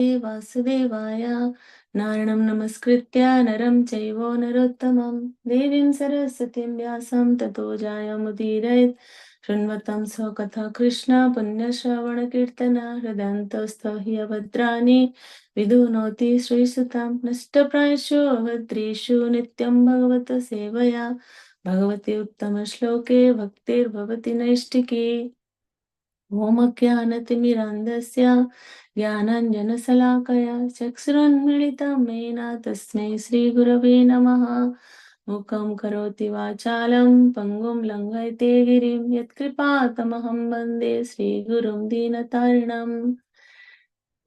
वासुदेवाय नारायणं नमस्कृत्य नरं चैव नरोत्तमं देवीं सरस्वतीं व्यासं ततो जायमुदीरयेत् शृण्वतं स्वकथा कृष्ण पुण्यश्रवणकीर्तन हृदन्तस्थ हि अभद्राणि विदुनोति श्रीसुतां नष्टप्रायेषु अभद्रेषु नित्यं भगवत सेवया भगवति उत्तमश्लोके भक्तिर्भवति नैष्टिकी ओमज्ञानतिमिरान्धस्य ज्ञानाञ्जनशलाकया चक्षुरुन्मीलितं येन तस्मै श्रीगुरवे नमः। मूकं करोति वाचालं पङ्गुं लङ्घयते गिरिं यत्कृपातमहं वन्दे श्रीगुरुं दीनतारिणम्।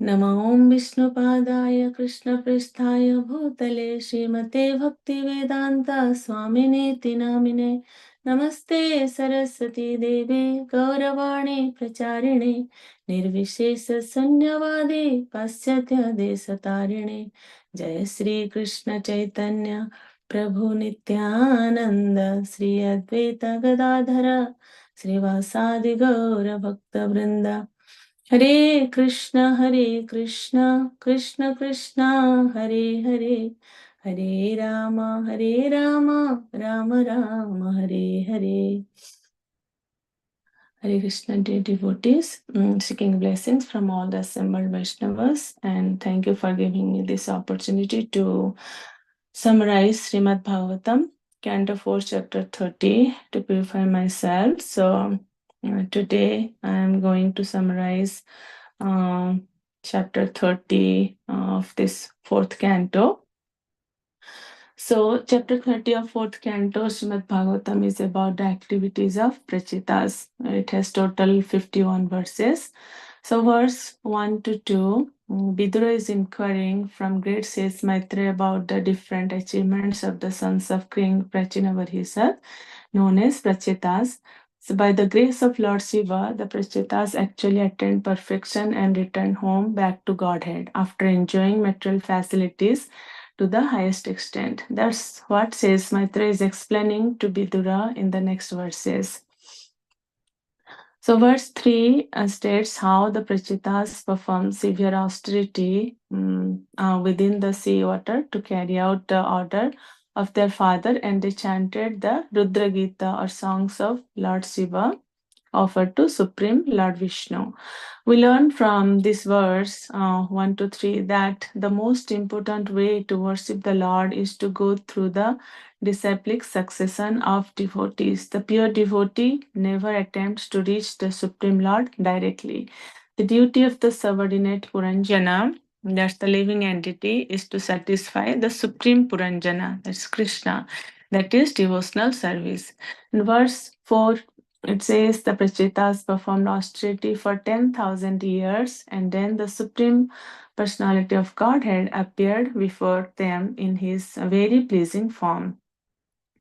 नमो विष्णुपादाय कृष्णपृष्ठाय भूतले श्रीमते भक्तिवेदान्ता स्वामिनेति नामिने नमस्ते सरस्वती देवे गौरवाणी प्रचारिणे निर्विशेष शून्यवादी पाश्चात्य देशतारिणे जय श्री कृष्ण चैतन्य प्रभु नित्यानंद श्री अद्वैत गदाधर श्रीवासादि गौर भक्त वृंदा हरे Krishna Krishna Krishna Hare Hare Hare Ram Ram Ram Hare Hare. Hare Krishna, dear devotees, seeking blessings from all the assembled Vaishnavas, and thank you for giving me this opportunity to summarize Srimad Bhagavatam, Canto 4, Chapter 30, to purify myself. So today I am going to summarize Chapter 30 of this fourth canto. So, chapter 30 of fourth canto, Srimad Bhagavatam, is about the activities of Prachitas. It has total 51 verses. So, verse 1 to 2, Vidura is inquiring from great sage Maitreya about the different achievements of the sons of King Prachinavarhisat, known as Prachitas. So, by the grace of Lord Shiva, the Prachitas actually attained perfection and returned home back to Godhead after enjoying material facilities to the highest extent. That's what says Maitreya is explaining to Vidura in the next verses. So, verse 3 states how the Prachitas perform severe austerity within the sea water to carry out the order of their father, and they chanted the Rudra Gita or songs of Lord Shiva offered to Supreme Lord Vishnu. We learn from this verse 1 to 3 that the most important way to worship the Lord is to go through the disciplic succession of devotees. The pure devotee never attempts to reach the Supreme Lord directly. The duty of the subordinate Puranjana, that's the living entity, is to satisfy the Supreme Puranjana, that's Krishna, that is devotional service. In verse 4, it says the Prachitas performed austerity for 10,000 years, and then the Supreme Personality of Godhead appeared before them in his very pleasing form.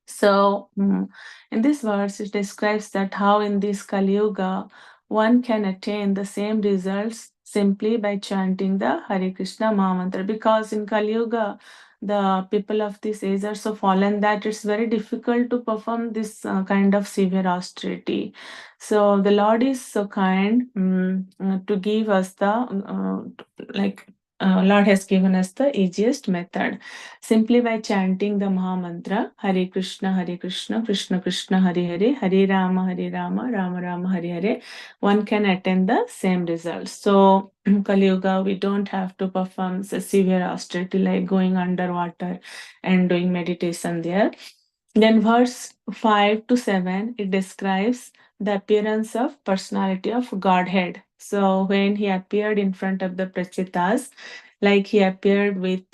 So, in this verse, it describes that how in this Kali Yuga one can attain the same results simply by chanting the Hare Krishna Mahamantra. Because in Kali Yuga, the people of this age are so fallen that it's very difficult to perform this kind of severe austerity. So, the Lord is so kind to give us the Lord has given us the easiest method. Simply by chanting the Maha Mantra, Hare Krishna, Krishna Krishna, Hare Hare, Hare Rama, Rama Rama, Hare Hare, one can attain the same results. So, Kali Yuga, we don't have to perform severe austerity like going underwater and doing meditation there. Then, verse 5 to 7, it describes the appearance of personality of Godhead. So, when he appeared in front of the Prachitas, like he appeared with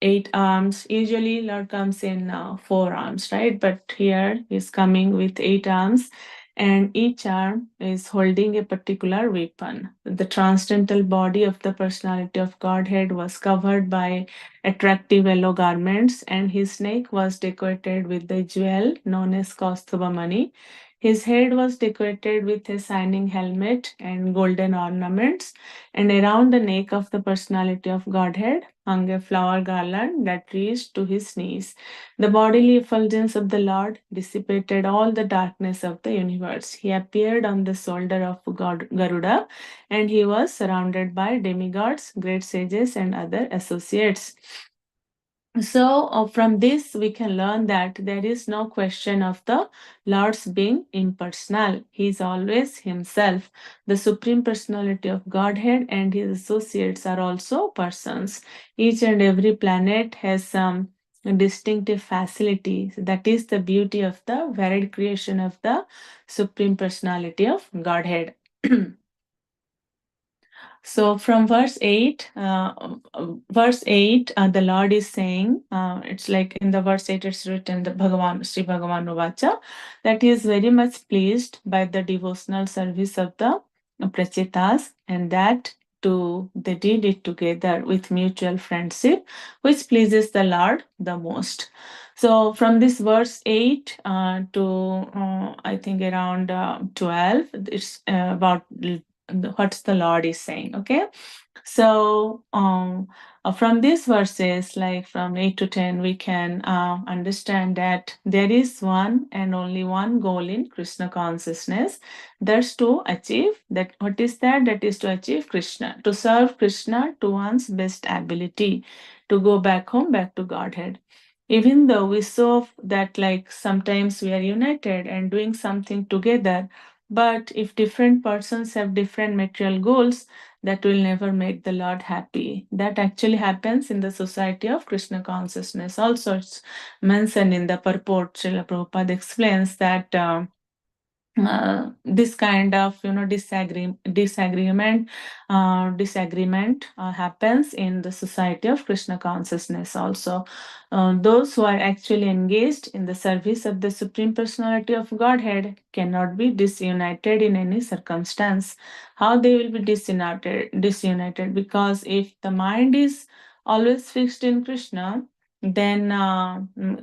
8 arms. Usually, Lord comes in 4 arms, right? But here he's coming with 8 arms, and each arm is holding a particular weapon. The transcendental body of the personality of Godhead was covered by attractive yellow garments, and his neck was decorated with the jewel known as Kaustubha Mani. His head was decorated with a shining helmet and golden ornaments, and around the neck of the personality of Godhead hung a flower garland that reached to his knees. The bodily effulgence of the Lord dissipated all the darkness of the universe. He appeared on the shoulder of God Garuda, and he was surrounded by demigods, great sages, and other associates. So, from this, we can learn that there is no question of the Lord's being impersonal. He is always Himself. The Supreme Personality of Godhead and His associates are also persons. Each and every planet has some distinctive facilities. That is the beauty of the varied creation of the Supreme Personality of Godhead. So from verse 8, the Lord is saying, it's like in the verse 8, it's written, the Bhagavan, Sri Bhagavan Uvacha, that he is very much pleased by the devotional service of the Prachetas, and that too they did it together with mutual friendship, which pleases the Lord the most. So from this verse 8 to I think around 12, it's about what the Lord is saying. Okay, so from these verses, like from 8 to 10, we can understand that there is one and only one goal in Krishna consciousness. That's to achieve that. What is that? That is to achieve Krishna, to serve Krishna to one's best ability, to go back home, back to Godhead. Even though we saw that, like sometimes we are united and doing something together, but if different persons have different material goals, that will never make the Lord happy. That actually happens in the society of Krishna consciousness. Also, it's mentioned in the purport. Srila Prabhupada explains that this kind of disagreement happens in the society of Krishna consciousness also. Those who are actually engaged in the service of the Supreme Personality of Godhead cannot be disunited in any circumstance. How they will be disunited? Because if the mind is always fixed in Krishna, then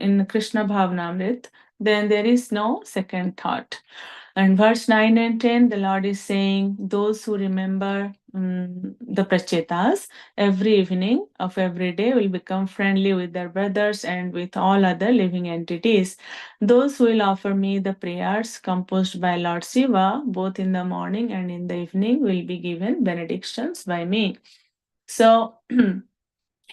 in Krishna Bhavnamrit, then there is no second thought. And verse 9 and 10, the Lord is saying, those who remember the prachetas every evening of every day will become friendly with their brothers and with all other living entities. Those who will offer me the prayers composed by Lord Shiva, both in the morning and in the evening, will be given benedictions by me. So,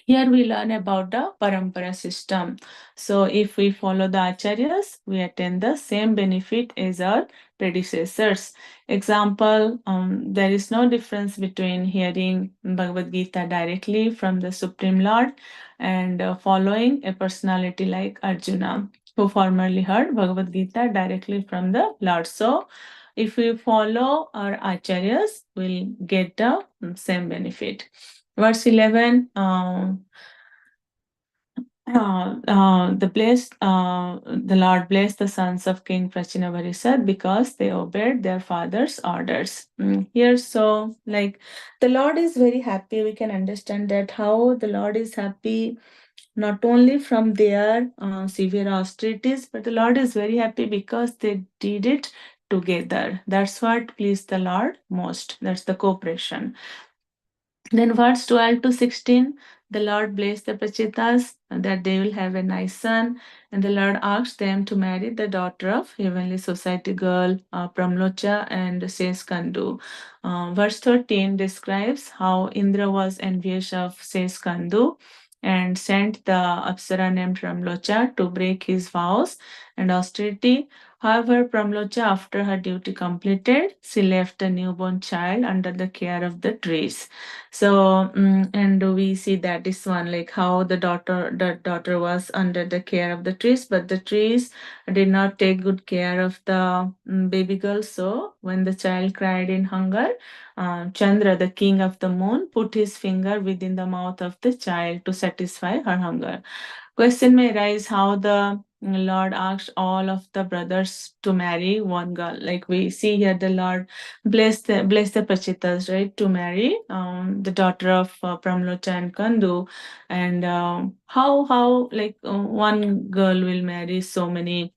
here we learn about the parampara system. So if we follow the acharyas, we attain the same benefit as our predecessors. Example, there is no difference between hearing Bhagavad Gita directly from the Supreme Lord and following a personality like Arjuna, who formerly heard Bhagavad Gita directly from the Lord. So if we follow our acharyas, we'll get the same benefit. Verse 11, the Lord blessed the sons of King Prachinavarisa because they obeyed their father's orders. Here, so like the Lord is very happy. We can understand that how the Lord is happy not only from their severe austerities, but the Lord is very happy because they did it together. That's what pleased the Lord most. That's the cooperation. Then verse 12 to 16, the Lord blessed the Prachetas that they will have a nice son, and the Lord asked them to marry the daughter of heavenly society girl Pramlocha and Seskandu. Verse 13 describes how Indra was envious of Seskandu and sent the Apsara named Pramlocha to break his vows and austerity. However, Pramlocha, after her duty completed, she left the newborn child under the care of the trees. So, and we see that this one, like how the daughter was under the care of the trees, but the trees did not take good care of the baby girl. So, when the child cried in hunger, Chandra, the king of the moon, put his finger within the mouth of the child to satisfy her hunger. Question may arise how the Lord asked all of the brothers to marry one girl. Like we see here, the Lord bless the Pachitas, right, to marry the daughter of Pramlocha and Kandu. And how like one girl will marry so many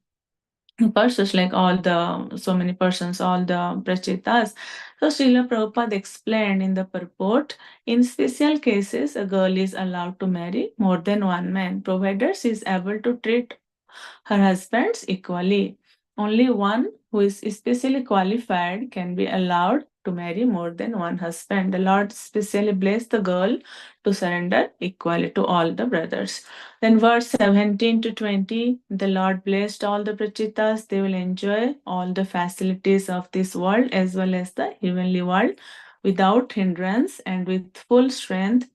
persons, like all the so many persons, all the prachitas. So Srila Prabhupada explained in the purport, in special cases, a girl is allowed to marry more than one man, provided she is able to treat her husbands equally. Only one who is especially qualified can be allowed to marry more than one husband. The Lord specially blessed the girl to surrender equally to all the brothers. Then, verse 17 to 20, the Lord blessed all the Prachitas. They will enjoy all the facilities of this world as well as the heavenly world without hindrance and with full strength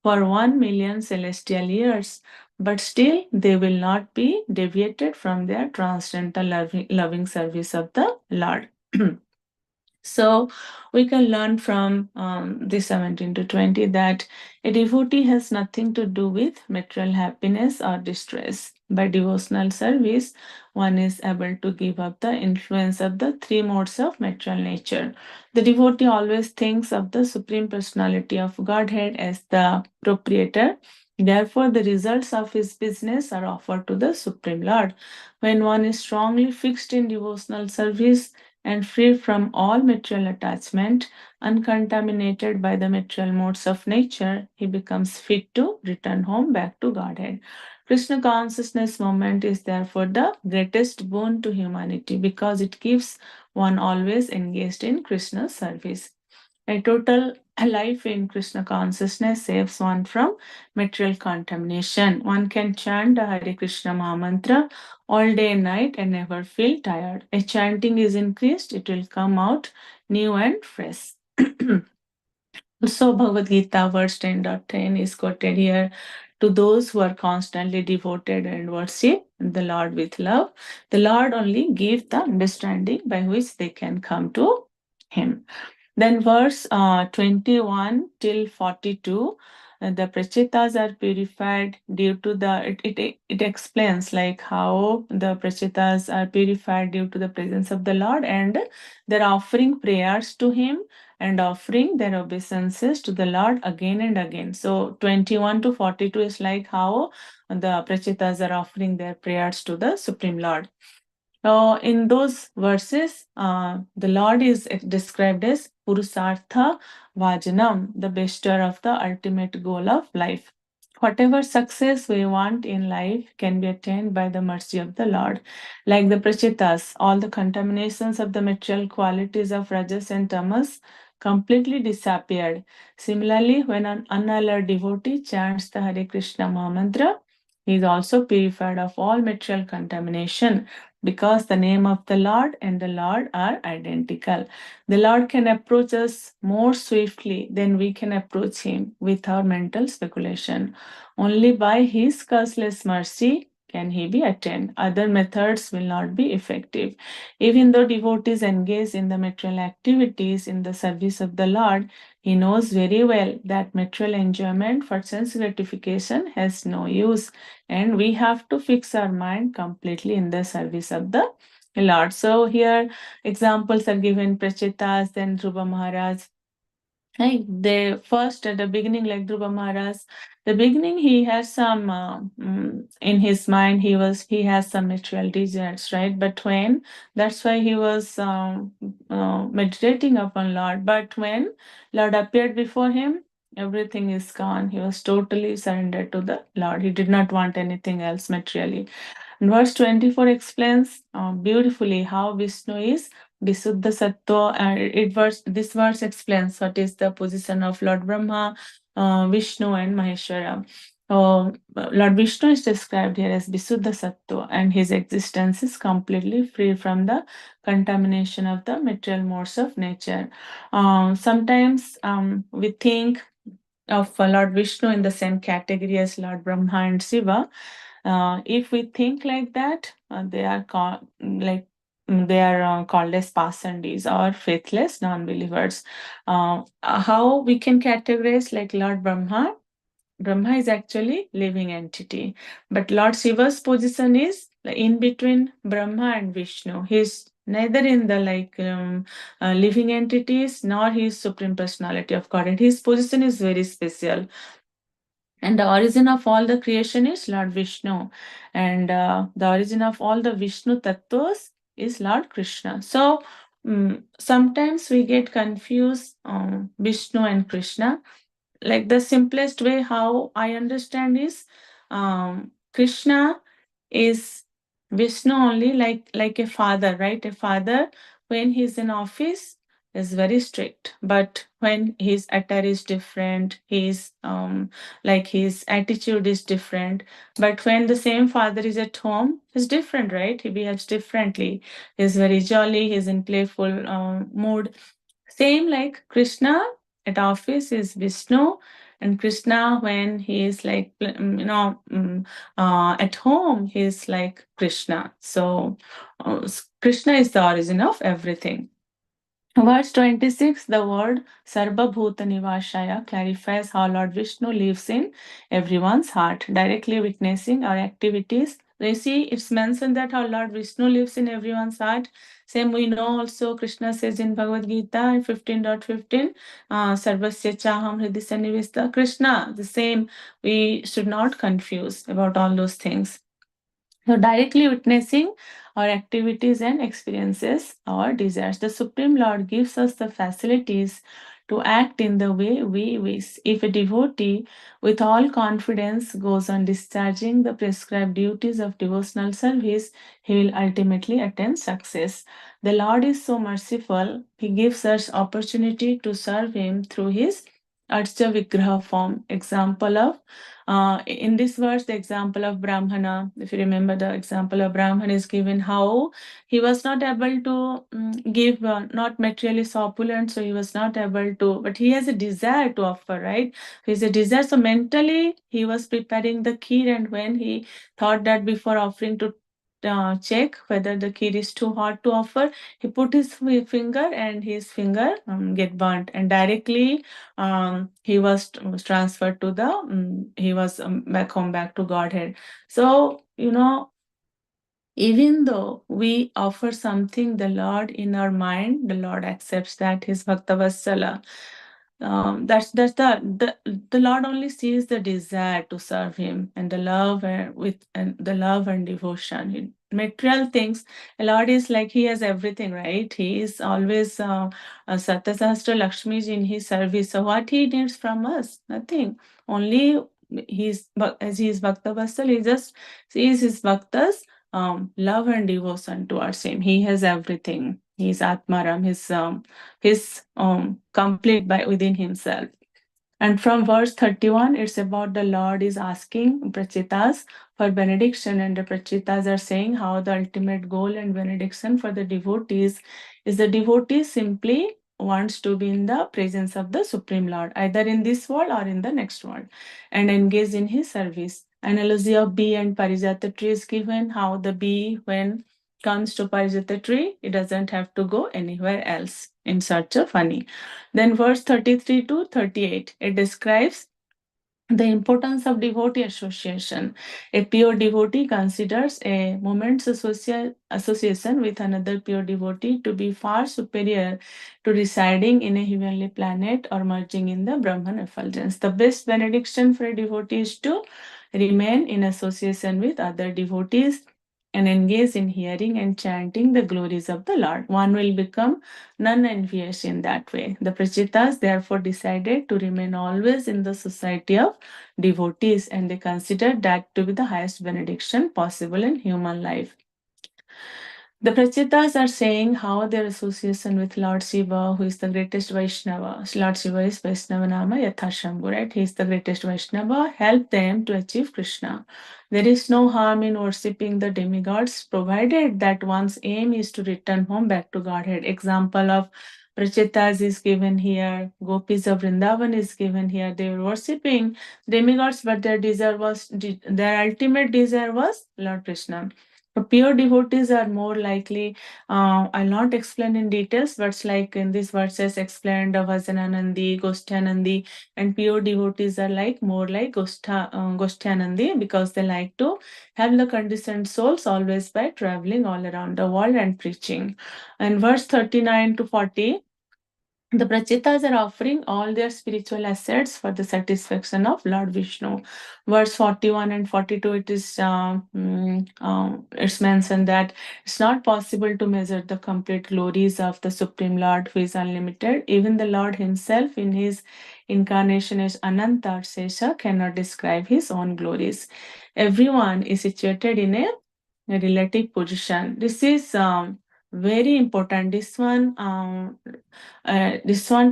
for 1 million celestial years, but still they will not be deviated from their transcendental loving service of the Lord. So we can learn from this 17 to 20 that a devotee has nothing to do with material happiness or distress. By devotional service, one is able to give up the influence of the three modes of material nature. The devotee always thinks of the Supreme Personality of Godhead as the proprietor. Therefore, the results of his business are offered to the Supreme Lord. When one is strongly fixed in devotional service, and free from all material attachment, uncontaminated by the material modes of nature, he becomes fit to return home back to Godhead. Krishna consciousness moment is therefore the greatest boon to humanity because it keeps one always engaged in Krishna's service. A total life in Krishna consciousness saves one from material contamination. One can chant the Hare Krishna Maha Mantra all day and night and never feel tired. If chanting is increased, it will come out new and fresh. Also, Bhagavad Gita verse 10.10 is quoted here. To those who are constantly devoted and worship the Lord with love, the Lord only gives the understanding by which they can come to Him. Then verse 21 till 42, the prachitas are purified due to it explains like how the prachitas are purified due to the presence of the Lord, and they're offering prayers to Him and offering their obeisances to the Lord again and again. So 21 to 42 is like how the prachitas are offering their prayers to the Supreme Lord. In those verses, the Lord is described as Purusartha Vajanam, the bestower of the ultimate goal of life. Whatever success we want in life can be attained by the mercy of the Lord. Like the Prachitas, all the contaminations of the material qualities of Rajas and Tamas completely disappeared. Similarly, when an unalloyed devotee chants the Hare Krishna Maha Mantra, he is also purified of all material contamination because the name of the Lord and the Lord are identical. The Lord can approach us more swiftly than we can approach Him with our mental speculation. Only by His causeless mercy can He be attained. Other methods will not be effective. Even though devotees engage in the material activities in the service of the Lord, he knows very well that material enjoyment for sense gratification has no use, and we have to fix our mind completely in the service of the Lord. So here examples are given: Prachitas, then Dhruva Maharaj. Right, the first at the beginning, like Dhruva Maharaj, the beginning he has some in his mind. He has some material desires, right? But when that's why he was meditating upon Lord. But when Lord appeared before him, everything is gone. He was totally surrendered to the Lord. He did not want anything else materially. And verse 24 explains beautifully how Vishnu is Visuddha Sattva. This verse explains what is the position of Lord Brahma, Vishnu, and Maheshwara. Lord Vishnu is described here as Visuddha Sattva, and his existence is completely free from the contamination of the material modes of nature. Sometimes we think of Lord Vishnu in the same category as Lord Brahma and Shiva. If we think like that, they are called as pasandis or faithless non-believers. How we can categorize like Lord Brahma? Brahma is actually living entity, but Lord Shiva's position is in between Brahma and Vishnu. He's neither in the living entities nor his supreme personality of God, and his position is very special. And the origin of all the creation is Lord Vishnu. And the origin of all the Vishnu tattvas is Lord Krishna. So sometimes we get confused Vishnu and Krishna. Like the simplest way how I understand is Krishna is Vishnu only, like a father, right? A father, when he's in office, is very strict, but when his attire is different, his attitude is different. But when the same father is at home, he's different, right? He behaves differently. He's very jolly. He's in playful mood. Same like Krishna at office is Vishnu, and Krishna when he is at home he's like Krishna. So Krishna is the origin of everything. Verse 26, the word Sarva Bhuta Nivashaya clarifies how Lord Vishnu lives in everyone's heart, directly witnessing our activities. You see, it's mentioned that how Lord Vishnu lives in everyone's heart. Same we know also, Krishna says in Bhagavad Gita 15.15, Sarvasya Chaham Hridhi Sannivista. Krishna, the same, we should not confuse about all those things. So, directly witnessing our activities and experiences, our desires. The Supreme Lord gives us the facilities to act in the way we wish. If a devotee with all confidence goes on discharging the prescribed duties of devotional service, he will ultimately attain success. The Lord is so merciful, He gives us opportunity to serve Him through His Archa Vigraha form. Example of in this verse, the example of Brahmana, if you remember, the example of Brahmana is given how he was not able to give, not materially opulent, so he was not able to, but he has a desire to offer, right? He has a desire, so mentally he was preparing the kheer, and when he thought that before offering to check whether the kheer is too hot to offer, he put his finger and his finger get burnt, and directly he was transferred to the he was back home, back to Godhead. So even though we offer something the Lord in our mind, the Lord accepts that. His Bhakta Vatsala. That's the Lord only sees the desire to serve Him and the love and the love and devotion. Material things, the Lord is like He has everything, right? He is always Satyasahasra Lakshmi is in His service. So what He needs from us? Nothing. Only as He is Bhakta Vatsal, He just sees His bhaktas love and devotion towards Him. He has everything. He's Atmaram. His complete by within Himself. And from verse 31, it's about the Lord is asking Prachitas for benediction, and the Prachitas are saying how the ultimate goal and benediction for the devotees is the devotee simply wants to be in the presence of the Supreme Lord, either in this world or in the next world, and engage in His service. Analogy of bee and Parijata tree is given how the bee, when comes to Parijata tree, it doesn't have to go anywhere else in search of honey. Then verse 33 to 38, it describes the importance of devotee association. A pure devotee considers a moment's association with another pure devotee to be far superior to residing in a heavenly planet or merging in the Brahman effulgence. The best benediction for a devotee is to remain in association with other devotees and engage in hearing and chanting the glories of the Lord. One will become non-envious in that way. The Prachitas therefore decided to remain always in the society of devotees, and they considered that to be the highest benediction possible in human life. The Prachitas are saying how their association with Lord Shiva, who is the greatest Vaishnava, Lord Shiva is Vaishnava Nama Yathashambhu, right? He is the greatest Vaishnava, helped them to achieve Krishna. There is no harm in worshipping the demigods, provided that one's aim is to return home back to Godhead. Example of Prachitas is given here, Gopis of Vrindavan is given here. They were worshipping demigods, but their ultimate desire was Lord Krishna. Pure devotees are more likely, I'll not explain in details, but it's like in these verses explained of Vajananandi, Goshthanandi, and pure devotees are more like Goshthanandi because they like to help the conditioned souls always by traveling all around the world and preaching. And verse 39 to 40, The Prachitas are offering all their spiritual assets for the satisfaction of Lord Vishnu. Verse 41 and 42, it's mentioned that it's not possible to measure the complete glories of the Supreme Lord who is unlimited. Even the Lord himself in his incarnation as Ananta or Sesha cannot describe his own glories. Everyone is situated in a relative position. This is very important. This one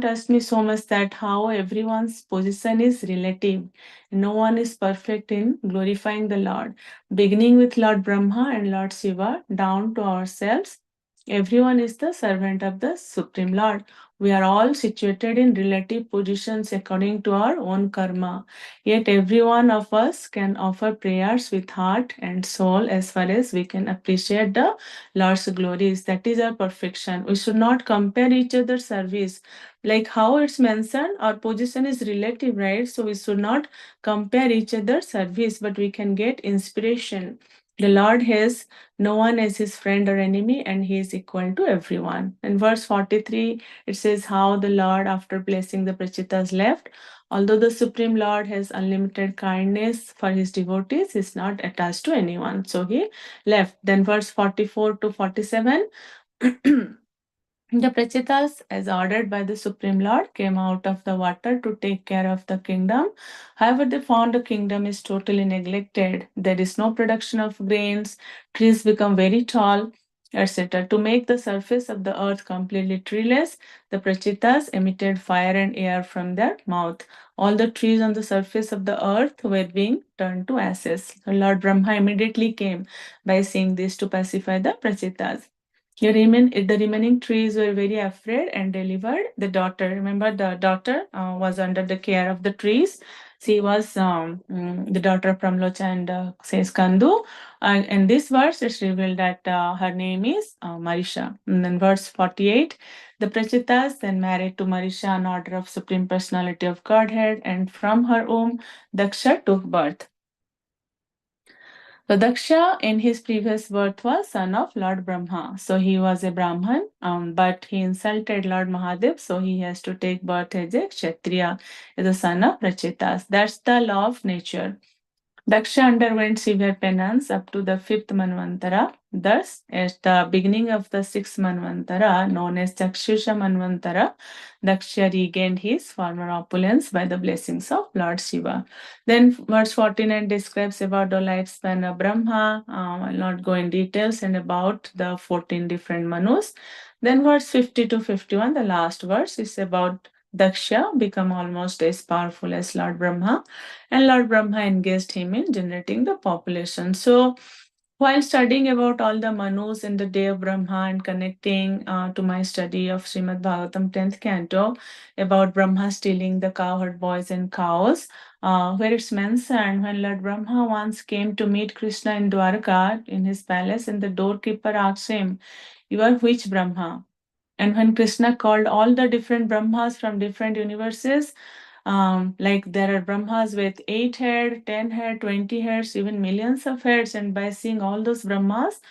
touched me so much that how everyone's position is relative. No one is perfect in glorifying the Lord. Beginning with Lord Brahma and Lord Shiva, down to ourselves, everyone is the servant of the Supreme Lord. We are all situated in relative positions according to our own karma. Yet every one of us can offer prayers with heart and soul as far as we can appreciate the Lord's glories. That is our perfection. We should not compare each other's service. Like how it's mentioned, our position is relative, right? So we should not compare each other's service, but we can get inspiration. The Lord has no one as his friend or enemy, and he is equal to everyone. In verse 43, it says how the Lord, after blessing the Prachitas, left. Although the Supreme Lord has unlimited kindness for his devotees, he is not attached to anyone. So he left. Then verse 44 to 47. The Prachitas, as ordered by the Supreme Lord, came out of the water to take care of the kingdom. However, they found the kingdom is totally neglected. There is no production of grains, trees become very tall, etc. To make the surface of the earth completely treeless, the Prachitas emitted fire and air from their mouth. All the trees on the surface of the earth were being turned to ashes. Lord Brahma immediately came by saying this to pacify the Prachitas. The remaining trees were very afraid and delivered the daughter. Remember, the daughter was under the care of the trees. She was the daughter of Pramlocha and says Kandu. In this verse, it's revealed that her name is Marisha. And then verse 48, the Prachitas then married to Marisha an order of Supreme Personality of Godhead, and from her womb, Daksha took birth. So Daksha in his previous birth was son of Lord Brahma. So he was a Brahman, but he insulted Lord Mahadev, so he has to take birth as a Kshatriya, as a son of Prachitas. That's the law of nature. Daksha underwent severe penance up to the fifth Manvantara. Thus, at the beginning of the sixth Manvantara, known as Chakshusha Manvantara, Daksha regained his former opulence by the blessings of Lord Shiva. Then, verse 49 describes about the lifespan of Brahma. I'll not go in details and about the 14 different Manus. Then, verse 50 to 51, the last verse, is about Daksha become almost as powerful as Lord Brahma, and Lord Brahma engaged him in generating the population. So, while studying about all the Manus in the day of Brahma and connecting to my study of Srimad Bhagavatam 10th canto about Brahma stealing the cowherd boys and cows, where it's mentioned when Lord Brahma once came to meet Krishna in Dwarka in his palace, and the doorkeeper asked him, "You are which Brahma?" And when Krishna called all the different Brahmas from different universes, like there are Brahmas with 8 head, 10 head, 20 heads, even millions of heads. And by seeing all those Brahmas,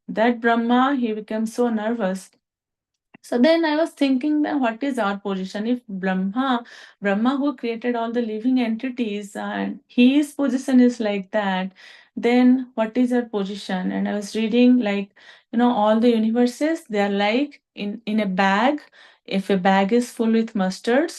that Brahma, he becomes so nervous. So then I was thinking that what is our position if Brahma who created all the living entities and his position is like that, then what is our position? And I was reading like, all the universes, they are like in a bag. If a bag is full with mustard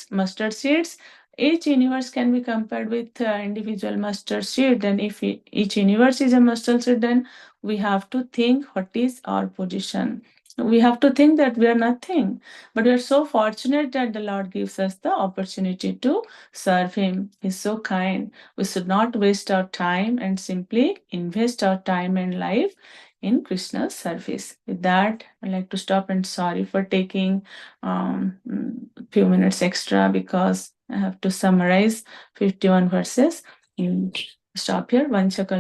seeds, each universe can be compared with individual mustard seed. And if each universe is a mustard seed, then we have to think what is our position. We have to think that we are nothing, but we are so fortunate that the Lord gives us the opportunity to serve Him. He's so kind. We should not waste our time and simply invest our time and life in Krishna's service. With that, I'd like to stop and sorry for taking a few minutes extra because I have to summarize 51 verses. And stop here. Vanchakal